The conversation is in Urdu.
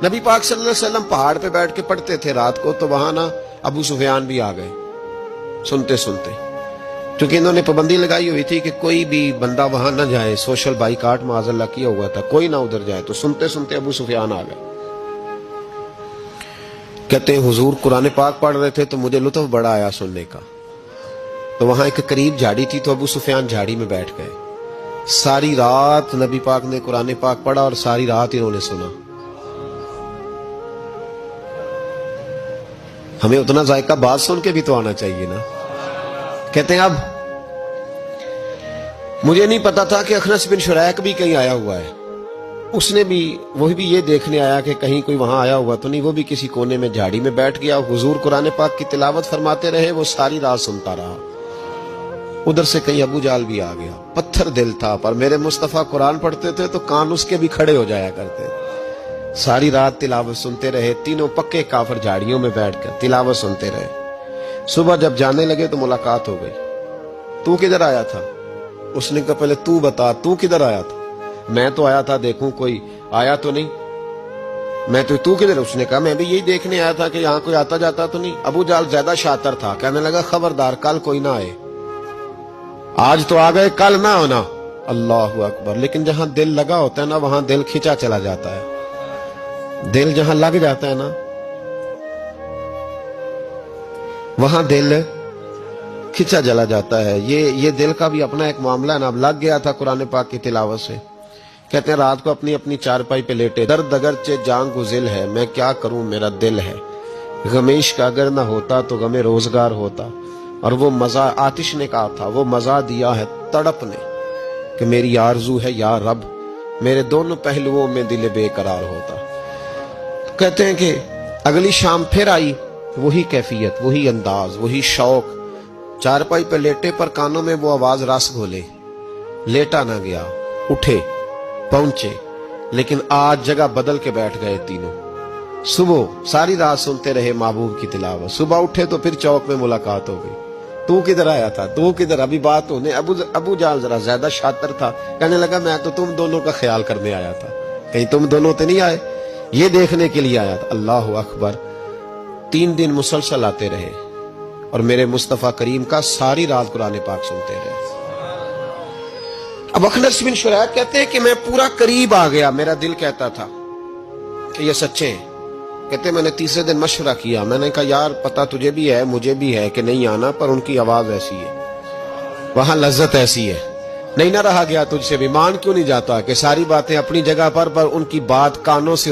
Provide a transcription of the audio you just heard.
نبی پاک صلی اللہ علیہ وسلم پہاڑ پہ بیٹھ کے پڑھتے تھے رات کو، تو وہاں نا ابو سفیان بھی آ گئے سنتے سنتے، کیونکہ انہوں نے پابندی لگائی ہوئی تھی کہ کوئی بھی بندہ وہاں نہ جائے، سوشل بائیکاٹ معاذ اللہ کیا ہوا تھا، کوئی نہ ادھر جائے، تو سنتے سنتے ابو سفیان آ گئے۔ کہتے ہیں حضور قرآن پاک پڑھ رہے تھے تو مجھے لطف بڑا آیا سننے کا، تو وہاں ایک قریب جھاڑی تھی، تو ابو سفیان جھاڑی میں بیٹھ گئے۔ ساری رات نبی پاک نے قرآن پاک پڑھا اور ساری رات انہوں نے سنا۔ ہمیں اتنا ذائقہ بات سن کے بھی تو آنا چاہیے نا۔ کہتے ہیں اب مجھے نہیں پتا تھا کہ اخنس بن شریک بھی کہیں آیا ہوا ہے، اس نے بھی وہی بھی یہ دیکھنے آیا کہ کہیں کوئی وہاں آیا ہوا تو نہیں، وہ بھی کسی کونے میں جھاڑی میں بیٹھ گیا، حضور قرآن پاک کی تلاوت فرماتے رہے، وہ ساری رات سنتا رہا۔ ادھر سے کہیں ابو جال بھی آ گیا، پتھر دل تھا، پر میرے مصطفیٰ قرآن پڑھتے تھے تو کان اس کے بھی کھڑے ہو جایا کرتے، ساری رات تلاوت سنتے رہے، تینوں پکے کافر جھاڑیوں میں بیٹھ کر تلاوت سنتے رہے۔ صبح جب جانے لگے تو ملاقات ہو گئی، تو کدھر آیا تھا؟ اس نے کہا پہلے تو بتا تو کدھر آیا تھا؟ میں تو آیا تھا دیکھوں کوئی آیا تو نہیں، میں تو کدھر؟ اس نے کہا میں بھی یہی دیکھنے آیا تھا کہ یہاں کوئی آتا جاتا تو نہیں۔ ابو جال زیادہ شاطر تھا، کہنے لگا خبردار کل کوئی نہ آئے، آج تو آ گئے کل نہ ہونا۔ اللہ اکبر۔ لیکن جہاں دل لگا ہوتا ہے نا وہاں دل کھینچا چلا جاتا ہے، دل جہاں لگ جاتا ہے نا وہاں دل کھینچا چلا جاتا ہے۔ یہ دل کا بھی اپنا ایک معاملہ ہے نا، اب لگ گیا تھا قرآن پاک کی تلاوت سے۔ کہتے ہیں رات کو اپنی چارپائی پہ لیٹے، درد اگرچہ جان کو ذل ہے، میں کیا کروں میرا دل ہے، غمیش کا اگر نہ ہوتا تو غم روزگار ہوتا، اور وہ مزہ آتش نے کہا تھا، وہ مزہ دیا ہے تڑپ نے کہ میری آرزو ہے یا رب میرے دونوں پہلوؤں میں دل بے قرار ہوتا۔ کہتے ہیں کہ اگلی شام پھر آئی، وہی کیفیت، وہی انداز، وہی شوق، چارپائی پہ لیٹے پر کانوں میں وہ آواز رس گھولے، لیٹا نہ گیا، اٹھے پہنچے، لیکن آج جگہ بدل کے بیٹھ گئے تینوں۔ صبح ساری رات سنتے رہے محبوب کی تلاوت، صبح اٹھے تو پھر چوک میں ملاقات ہو گئی، تو کدھر آیا تھا، تو کدھر؟ ابھی بات ہونے، ابو جال ذرا زیادہ شاطر تھا، کہنے لگا میں تو تم دونوں کا خیال کرنے آیا تھا، کہیں تم دونوں تو نہیں آئے، یہ دیکھنے کے لیے آیا تھا۔ اللہ اکبر۔ 3 دن مسلسل آتے رہے اور میرے مصطفیٰ کریم کا ساری رات قرآن پاک سنتے رہے۔ اب اخنس بن شریک کہتے ہیں کہ میں پورا قریب آ گیا، میرا دل کہتا تھا کہ یہ سچے ہیں۔ کہتے میں نے تیسرے دن مشورہ کیا، میں نے کہا یار پتہ تجھے بھی ہے مجھے بھی ہے کہ نہیں آنا، پر ان کی آواز ایسی ہے، وہاں لذت ایسی ہے، نہیں نہ رہا گیا تجھ سے بھی، مان کیوں نہیں جاتا کہ ساری باتیں اپنی جگہ پر ان کی بات کانوں سے